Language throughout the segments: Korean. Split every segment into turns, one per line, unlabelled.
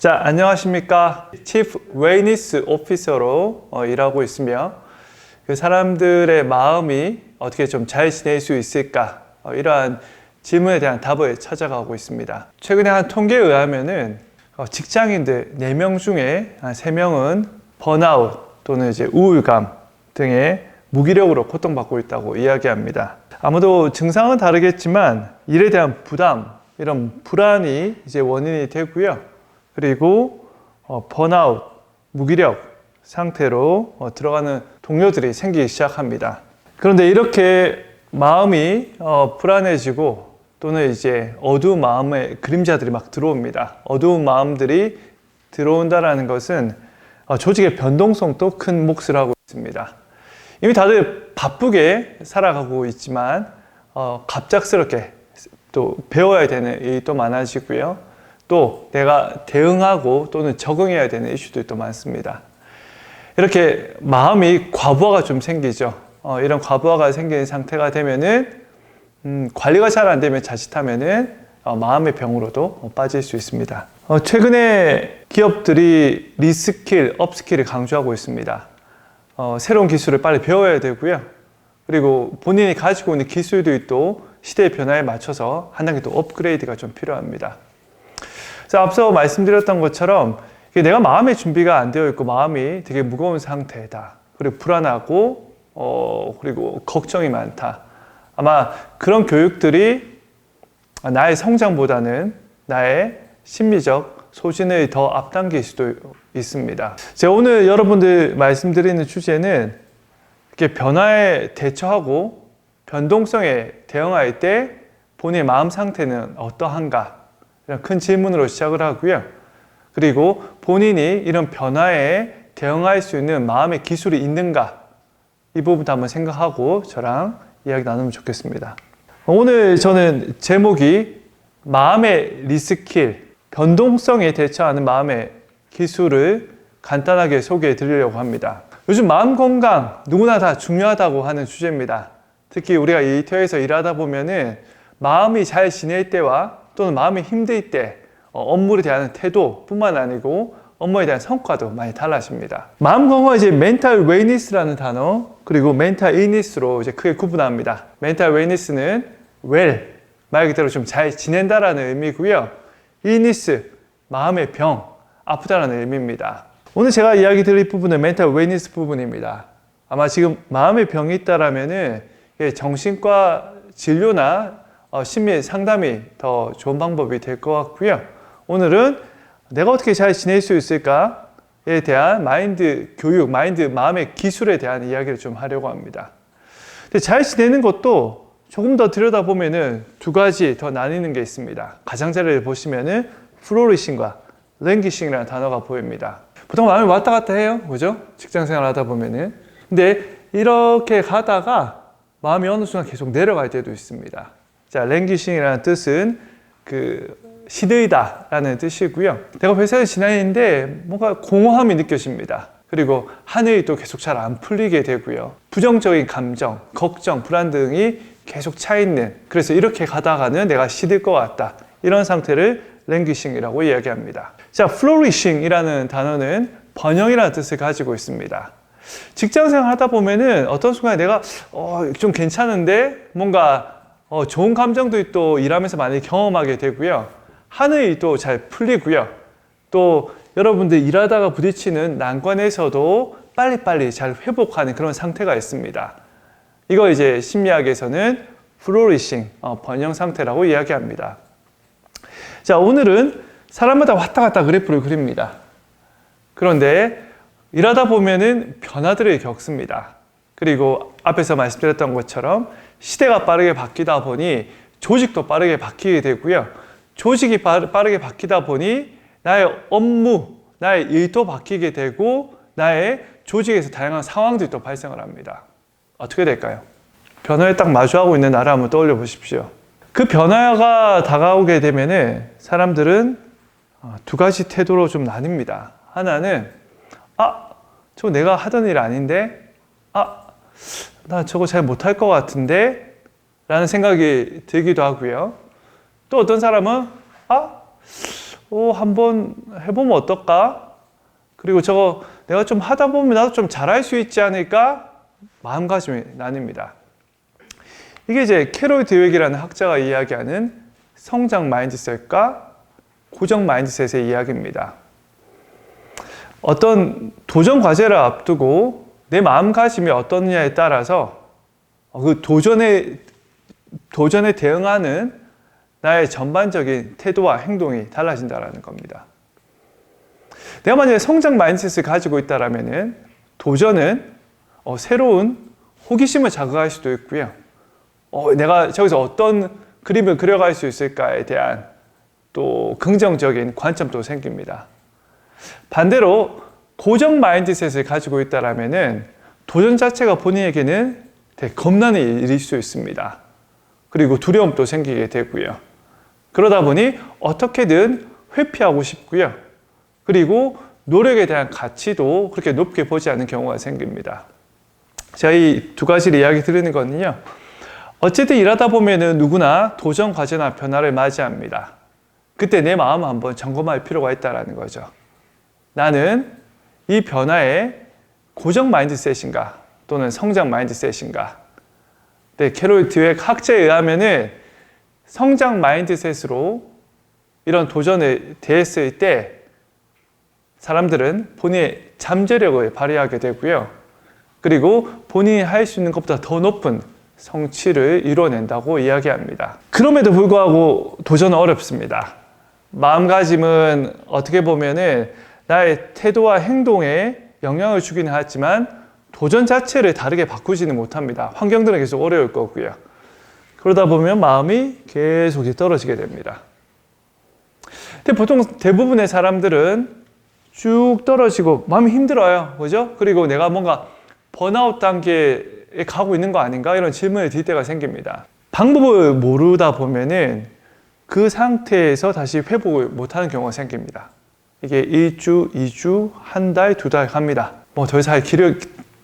자, 안녕하십니까. Chief Wellness Officer로 일하고 있으며 그 사람들의 마음이 어떻게 좀 잘 지낼 수 있을까 이러한 질문에 대한 답을 찾아가고 있습니다. 최근에 한 통계에 의하면은 직장인들 4명 중에 한 3명은 번아웃 또는 이제 우울감 등의 무기력으로 고통받고 있다고 이야기합니다. 아무도 증상은 다르겠지만 일에 대한 부담, 이런 불안이 이제 원인이 되고요. 그리고 번아웃, 무기력 상태로 들어가는 동료들이 생기기 시작합니다. 그런데 이렇게 마음이 불안해지고 또는 이제 어두운 마음의 그림자들이 막 들어옵니다. 어두운 마음들이 들어온다는 것은 조직의 변동성도 큰 몫을 하고 있습니다. 이미 다들 바쁘게 살아가고 있지만 갑작스럽게 또 배워야 되는 일이 또 많아지고요. 또 내가 대응하고 또는 적응해야 되는 이슈들이 또 많습니다. 이렇게 마음이 과부하가 좀 생기죠. 이런 과부하가 생기는 상태가 되면은 관리가 잘 안 되면 자칫하면은 마음의 병으로도 빠질 수 있습니다. 최근에 기업들이 리스킬, 업스킬을 강조하고 있습니다. 새로운 기술을 빨리 배워야 되고요. 그리고 본인이 가지고 있는 기술들이 또 시대의 변화에 맞춰서 한 단계 또 업그레이드가 좀 필요합니다. 자, 앞서 말씀드렸던 것처럼 내가 마음의 준비가 안 되어 있고 마음이 되게 무거운 상태다. 그리고 불안하고 그리고 걱정이 많다. 아마 그런 교육들이 나의 성장보다는 나의 심리적 소진을 더 앞당길 수도 있습니다. 제가 오늘 여러분들 말씀드리는 주제는 이렇게 변화에 대처하고 변동성에 대응할 때 본인의 마음 상태는 어떠한가? 이런 큰 질문으로 시작을 하고요. 그리고 본인이 이런 변화에 대응할 수 있는 마음의 기술이 있는가? 이 부분도 한번 생각하고 저랑 이야기 나누면 좋겠습니다. 오늘 저는 제목이 마음의 리스킬, 변동성에 대처하는 마음의 기술을 간단하게 소개해 드리려고 합니다. 요즘 마음 건강 누구나 다 중요하다고 하는 주제입니다. 특히 우리가 일터에서 일하다 보면은 마음이 잘 지낼 때와 또는 마음이 힘들 때 업무에 대한 태도뿐만 아니고 업무에 대한 성과도 많이 달라집니다. 마음 건강은 이제 멘탈 웨이니스라는 단어 그리고 멘탈 일니스로 이제 크게 구분합니다. 멘탈 웨이니스는 well 말 그대로 좀 잘 지낸다라는 의미고요. 일니스 마음의 병 아프다라는 의미입니다. 오늘 제가 이야기 드릴 부분은 멘탈 웨이니스 부분입니다. 아마 지금 마음의 병이 있다라면은 정신과 진료나 심리 상담이 더 좋은 방법이 될 것 같고요. 오늘은 내가 어떻게 잘 지낼 수 있을까에 대한 마인드 교육, 마인드 마음의 기술에 대한 이야기를 좀 하려고 합니다. 근데 잘 지내는 것도 조금 더 들여다보면은 두 가지 더 나뉘는 게 있습니다. 가장자리를 보시면은 플로리싱과 랭귀싱이라는 단어가 보입니다. 보통 마음이 왔다 갔다 해요. 그죠? 직장 생활 하다 보면은. 근데 이렇게 가다가 마음이 어느 순간 계속 내려갈 때도 있습니다. 자, 랭귀싱이라는 뜻은 시들다 라는 뜻이고요. 내가 회사에 지나는데 뭔가 공허함이 느껴집니다. 그리고 하늘이 또 계속 잘 안 풀리게 되고요. 부정적인 감정, 걱정, 불안 등이 계속 차 있는, 그래서 이렇게 가다가는 내가 시들 것 같다. 이런 상태를 랭귀싱이라고 이야기합니다. 자, 플로리싱이라는 단어는 번영이라는 뜻을 가지고 있습니다. 직장생활 하다 보면은 어떤 순간에 내가 좀 괜찮은데 뭔가 좋은 감정도 또 일하면서 많이 경험하게 되고요. 하늘이 또 잘 풀리고요. 또 여러분들 일하다가 부딪히는 난관에서도 빨리빨리 잘 회복하는 그런 상태가 있습니다. 이거 이제 심리학에서는 플로리싱, 번영 상태라고 이야기합니다. 자, 오늘은 사람마다 왔다 갔다 그래프를 그립니다. 그런데 일하다 보면은 변화들을 겪습니다. 그리고 앞에서 말씀드렸던 것처럼 시대가 빠르게 바뀌다 보니 조직도 빠르게 바뀌게 되고요. 조직이 빠르게 바뀌다 보니 나의 업무, 나의 일도 바뀌게 되고 나의 조직에서 다양한 상황들이 또 발생을 합니다. 어떻게 될까요? 변화에 딱 마주하고 있는 나를 한번 떠올려 보십시오. 그 변화가 다가오게 되면은 사람들은 두 가지 태도로 좀 나뉩니다. 하나는 저거 내가 하던 일 아닌데 나 저거 잘 못할 것 같은데 라는 생각이 들기도 하고요. 또 어떤 사람은 한번 해보면 어떨까? 그리고 저거 내가 좀 하다 보면 나도 좀 잘할 수 있지 않을까? 마음가짐이 나뉩니다. 이게 이제 캐롤 드웨기라는 학자가 이야기하는 성장 마인드셋과 고정 마인드셋의 이야기입니다. 어떤 도전 과제를 앞두고 내 마음가짐이 어떠느냐에 따라서 그 도전에 대응하는 나의 전반적인 태도와 행동이 달라진다는 겁니다. 내가 만약에 성장 마인드셋을 가지고 있다면 도전은 새로운 호기심을 자극할 수도 있고요. 내가 저기서 어떤 그림을 그려갈 수 있을까에 대한 또 긍정적인 관점도 생깁니다. 반대로 고정 마인드셋을 가지고 있다면 도전 자체가 본인에게는 되게 겁나는 일일 수 있습니다. 그리고 두려움도 생기게 되고요. 그러다 보니 어떻게든 회피하고 싶고요. 그리고 노력에 대한 가치도 그렇게 높게 보지 않는 경우가 생깁니다. 제가 이 두 가지를 이야기 드리는 거는요. 어쨌든 일하다 보면은 누구나 도전 과제나 변화를 맞이합니다. 그때 내 마음을 한번 점검할 필요가 있다는 거죠. 나는 이 변화에 고정 마인드셋인가 또는 성장 마인드셋인가. 네, 캐롤 드웨기 학자에 의하면은 성장 마인드셋으로 이런 도전에 대했을 때 사람들은 본인의 잠재력을 발휘하게 되고요. 그리고 본인이 할 수 있는 것보다 더 높은 성취를 이뤄낸다고 이야기합니다. 그럼에도 불구하고 도전은 어렵습니다. 마음가짐은 어떻게 보면은 나의 태도와 행동에 영향을 주기는 하지만 도전 자체를 다르게 바꾸지는 못합니다. 환경들은 계속 어려울 거고요. 그러다 보면 마음이 계속 떨어지게 됩니다. 근데 보통 대부분의 사람들은 쭉 떨어지고 마음이 힘들어요. 그죠? 그리고 내가 뭔가 번아웃 단계에 가고 있는 거 아닌가? 이런 질문을 드릴 때가 생깁니다. 방법을 모르다 보면은 그 상태에서 다시 회복을 못하는 경우가 생깁니다. 이게 1주, 2주, 한 달, 2달 갑니다. 뭐 더 이상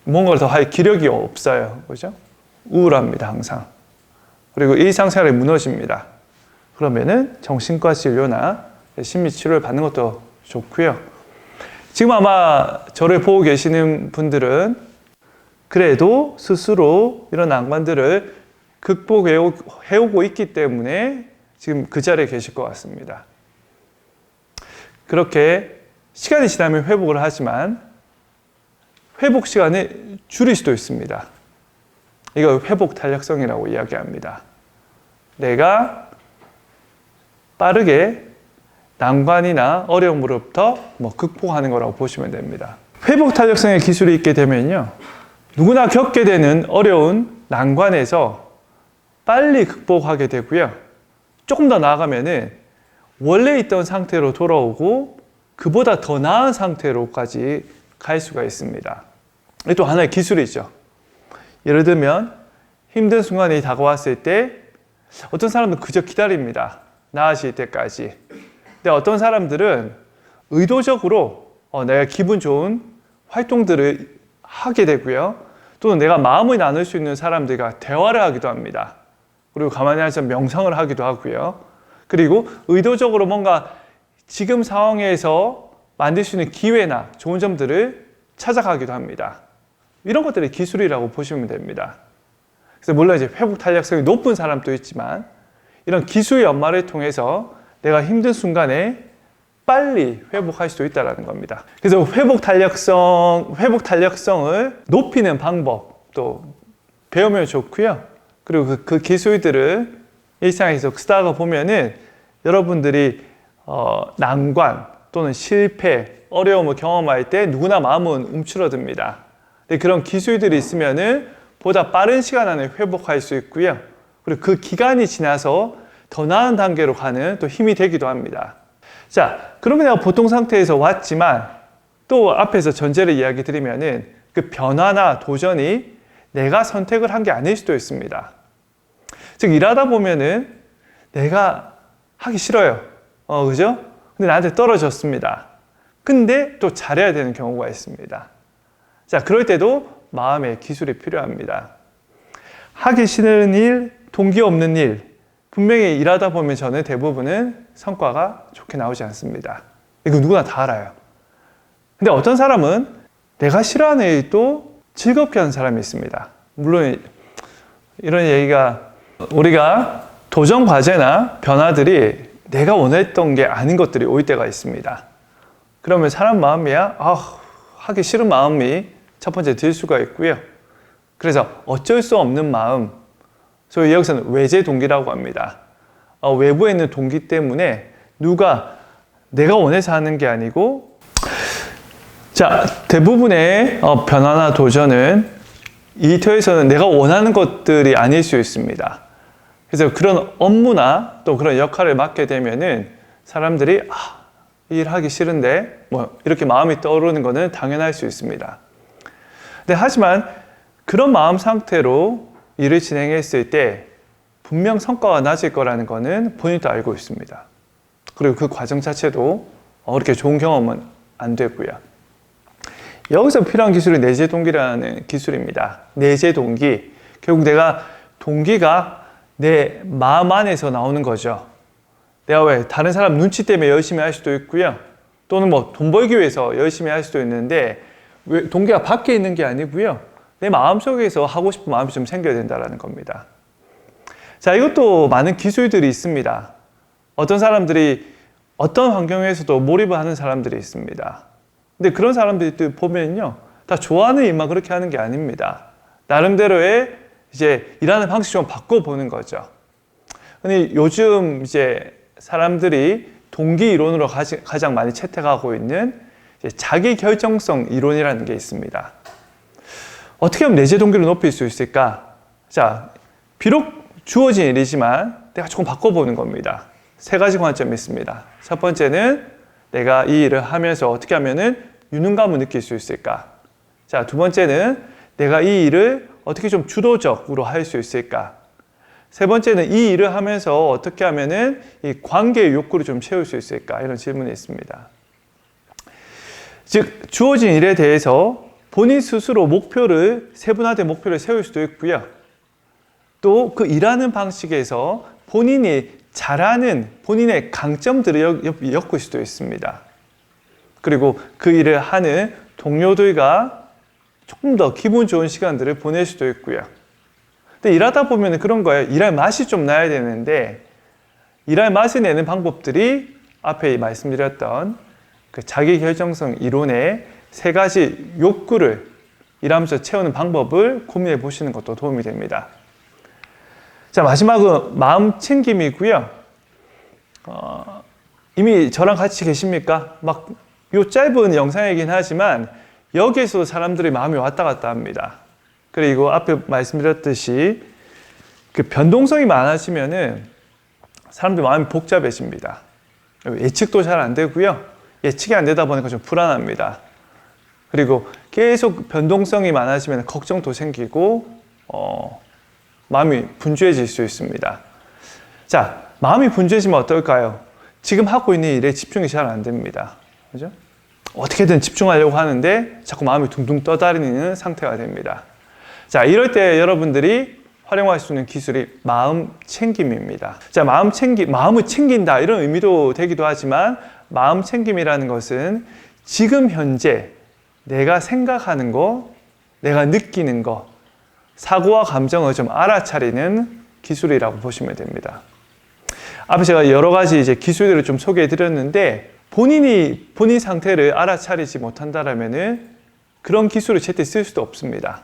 뭔가를 더 할 기력이 없어요. 그죠? 우울합니다, 항상. 그리고 일상생활이 무너집니다. 그러면은 정신과 진료나 심리치료를 받는 것도 좋고요. 지금 아마 저를 보고 계시는 분들은 그래도 스스로 이런 난관들을 극복해오고 있기 때문에 지금 그 자리에 계실 것 같습니다. 그렇게 시간이 지나면 회복을 하지만 회복 시간을 줄일 수도 있습니다. 이걸 회복 탄력성이라고 이야기합니다. 내가 빠르게 난관이나 어려움으로부터 극복하는 거라고 보시면 됩니다. 회복 탄력성의 기술이 있게 되면요. 누구나 겪게 되는 어려운 난관에서 빨리 극복하게 되고요. 조금 더 나아가면은 원래 있던 상태로 돌아오고 그보다 더 나은 상태로까지 갈 수가 있습니다. 이게 또 하나의 기술이죠. 예를 들면 힘든 순간이 다가왔을 때 어떤 사람은 그저 기다립니다. 나아질 때까지. 근데 어떤 사람들은 의도적으로 내가 기분 좋은 활동들을 하게 되고요. 또는 내가 마음을 나눌 수 있는 사람들과 대화를 하기도 합니다. 그리고 가만히 앉아서 명상을 하기도 하고요. 그리고 의도적으로 뭔가 지금 상황에서 만들 수 있는 기회나 좋은 점들을 찾아가기도 합니다. 이런 것들이 기술이라고 보시면 됩니다. 그래서 물론 이제 회복 탄력성이 높은 사람도 있지만 이런 기술의 연말을 통해서 내가 힘든 순간에 빨리 회복할 수도 있다는 겁니다. 그래서 회복 탄력성을 높이는 방법도 배우면 좋고요. 그리고 그 기술들을 일상에서 쓰다가 보면은 여러분들이 난관 또는 실패, 어려움을 경험할 때 누구나 마음은 움츠러듭니다. 근데 그런 기술들이 있으면은 보다 빠른 시간 안에 회복할 수 있고요. 그리고 그 기간이 지나서 더 나은 단계로 가는 또 힘이 되기도 합니다. 자, 그러면 내가 보통 상태에서 왔지만 또 앞에서 전제를 이야기 드리면은 그 변화나 도전이 내가 선택을 한 게 아닐 수도 있습니다. 즉, 일하다 보면은 내가 하기 싫어요. 그죠? 근데 나한테 떨어졌습니다. 근데 또 잘해야 되는 경우가 있습니다. 자, 그럴 때도 마음의 기술이 필요합니다. 하기 싫은 일, 동기 없는 일, 분명히 일하다 보면 저는 대부분은 성과가 좋게 나오지 않습니다. 이거 누구나 다 알아요. 근데 어떤 사람은 내가 싫어하는 일도 즐겁게 하는 사람이 있습니다. 물론 이런 얘기가 우리가 도전 과제나 변화들이 내가 원했던 게 아닌 것들이 올 때가 있습니다. 그러면 사람 마음이야 하기 싫은 마음이 첫 번째 들 수가 있고요. 그래서 어쩔 수 없는 마음, 소위 여기서는 외제 동기라고 합니다. 외부에 있는 동기 때문에 내가 원해서 하는 게 아니고, 자, 대부분의 변화나 도전은 일터에서는 내가 원하는 것들이 아닐 수 있습니다. 그래서 그런 업무나 또 그런 역할을 맡게 되면은 사람들이 일하기 싫은데 이렇게 마음이 떠오르는 것은 당연할 수 있습니다. 근데 하지만 그런 마음 상태로 일을 진행했을 때 분명 성과가 낮을 거라는 것은 본인도 알고 있습니다. 그리고 그 과정 자체도 그렇게 좋은 경험은 안 되고요. 여기서 필요한 기술이 내재 동기라는 기술입니다. 내재 동기. 결국 동기가 내 마음 안에서 나오는 거죠. 내가 왜 다른 사람 눈치 때문에 열심히 할 수도 있고요. 또는 돈 벌기 위해서 열심히 할 수도 있는데 왜 동기가 밖에 있는 게 아니고요. 내 마음속에서 하고 싶은 마음이 좀 생겨야 된다는 겁니다. 자, 이것도 많은 기술들이 있습니다. 어떤 사람들이 어떤 환경에서도 몰입을 하는 사람들이 있습니다. 근데 그런 사람들이 보면요, 다 좋아하는 일만 그렇게 하는 게 아닙니다. 나름대로의 이제 일하는 방식 좀 바꿔보는 거죠. 근데 요즘 이제 사람들이 동기 이론으로 가장 많이 채택하고 있는 자기 결정성 이론이라는 게 있습니다. 어떻게 하면 내재 동기를 높일 수 있을까? 자, 비록 주어진 일이지만 내가 조금 바꿔보는 겁니다. 3가지 관점이 있습니다. 첫 번째는 내가 이 일을 하면서 어떻게 하면은 유능감을 느낄 수 있을까? 자, 두 번째는 내가 이 일을 어떻게 좀 주도적으로 할 수 있을까? 세 번째는 이 일을 하면서 어떻게 하면은 이 관계의 욕구를 좀 채울 수 있을까? 이런 질문이 있습니다. 즉, 주어진 일에 대해서 본인 스스로 세분화된 목표를 세울 수도 있고요. 또 그 일하는 방식에서 본인이 잘하는 본인의 강점들을 엮을 수도 있습니다. 그리고 그 일을 하는 동료들과 조금 더 기분 좋은 시간들을 보낼 수도 있고요. 근데 일하다 보면 그런 거예요. 일할 맛이 좀 나야 되는데 일할 맛을 내는 방법들이 앞에 말씀드렸던 그 자기결정성 이론의 3가지 욕구를 일하면서 채우는 방법을 고민해 보시는 것도 도움이 됩니다. 자, 마지막은 마음 챙김이고요. 이미 저랑 같이 계십니까? 요 짧은 영상이긴 하지만 여기에서 사람들이 마음이 왔다 갔다 합니다. 그리고 앞에 말씀드렸듯이 그 변동성이 많아지면은 사람들 마음이 복잡해집니다. 예측도 잘 안 되고요. 예측이 안 되다 보니까 좀 불안합니다. 그리고 계속 변동성이 많아지면 걱정도 생기고 마음이 분주해질 수 있습니다. 자, 마음이 분주해지면 어떨까요? 지금 하고 있는 일에 집중이 잘 안 됩니다. 그죠? 어떻게든 집중하려고 하는데 자꾸 마음이 둥둥 떠다니는 상태가 됩니다. 자, 이럴 때 여러분들이 활용할 수 있는 기술이 마음 챙김입니다. 자, 마음을 챙긴다 이런 의미도 되기도 하지만 마음 챙김이라는 것은 지금 현재 내가 생각하는 거, 내가 느끼는 거, 사고와 감정을 좀 알아차리는 기술이라고 보시면 됩니다. 앞에 제가 여러 가지 이제 기술들을 좀 소개해 드렸는데 본인 상태를 알아차리지 못한다라면은 그런 기술을 제때 쓸 수도 없습니다.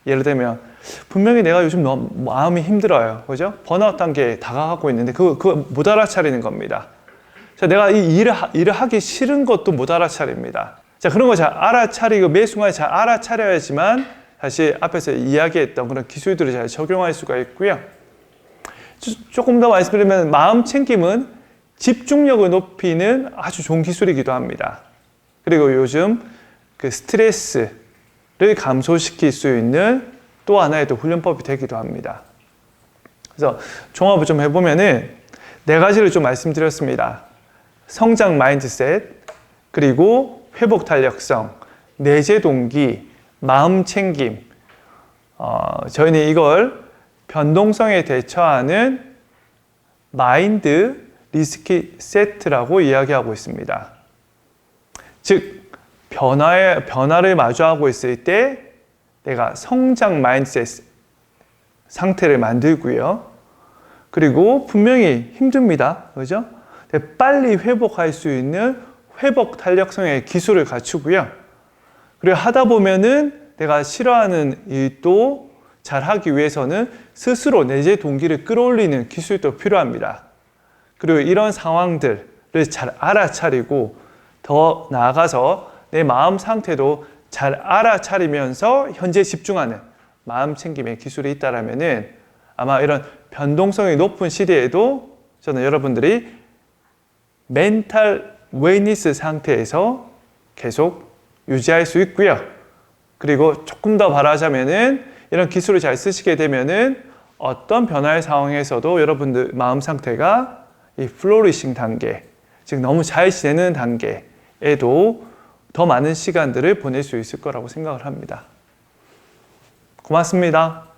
예를 들면 분명히 내가 요즘 너무 마음이 힘들어요. 그죠? 번아웃 단계에 다가가고 있는데 그거 못 알아차리는 겁니다. 자, 내가 이 일을 하기 싫은 것도 못 알아차립니다. 자, 그런 거 잘 알아차리고 매 순간에 잘 알아차려야지만 사실 앞에서 이야기했던 그런 기술들을 잘 적용할 수가 있고요. 조금 더 말씀드리면 마음 챙김은 집중력을 높이는 아주 좋은 기술이기도 합니다. 그리고 요즘 그 스트레스를 감소시킬 수 있는 또 하나의 또 훈련법이 되기도 합니다. 그래서 종합을 좀 해보면은 4가지를 좀 말씀드렸습니다. 성장 마인드셋, 그리고 회복 탄력성, 내재 동기, 마음 챙김. 저희는 이걸 변동성에 대처하는 마인드 리스키 세트라고 이야기하고 있습니다. 즉, 변화를 마주하고 있을 때 내가 성장 마인드셋 상태를 만들고요. 그리고 분명히 힘듭니다. 그죠? 빨리 회복할 수 있는 회복 탄력성의 기술을 갖추고요. 그리고 하다 보면은 내가 싫어하는 일도 잘 하기 위해서는 스스로 내재 동기를 끌어올리는 기술도 필요합니다. 그리고 이런 상황들을 잘 알아차리고 더 나아가서 내 마음 상태도 잘 알아차리면서 현재 집중하는 마음 챙김의 기술이 있다라면은 아마 이런 변동성이 높은 시대에도 저는 여러분들이 멘탈 웨이니스 상태에서 계속 유지할 수 있고요. 그리고 조금 더 바라자면은 이런 기술을 잘 쓰시게 되면은 어떤 변화의 상황에서도 여러분들 마음 상태가 이 플로리싱 단계, 즉 너무 잘 지내는 단계에도 더 많은 시간들을 보낼 수 있을 거라고 생각을 합니다. 고맙습니다.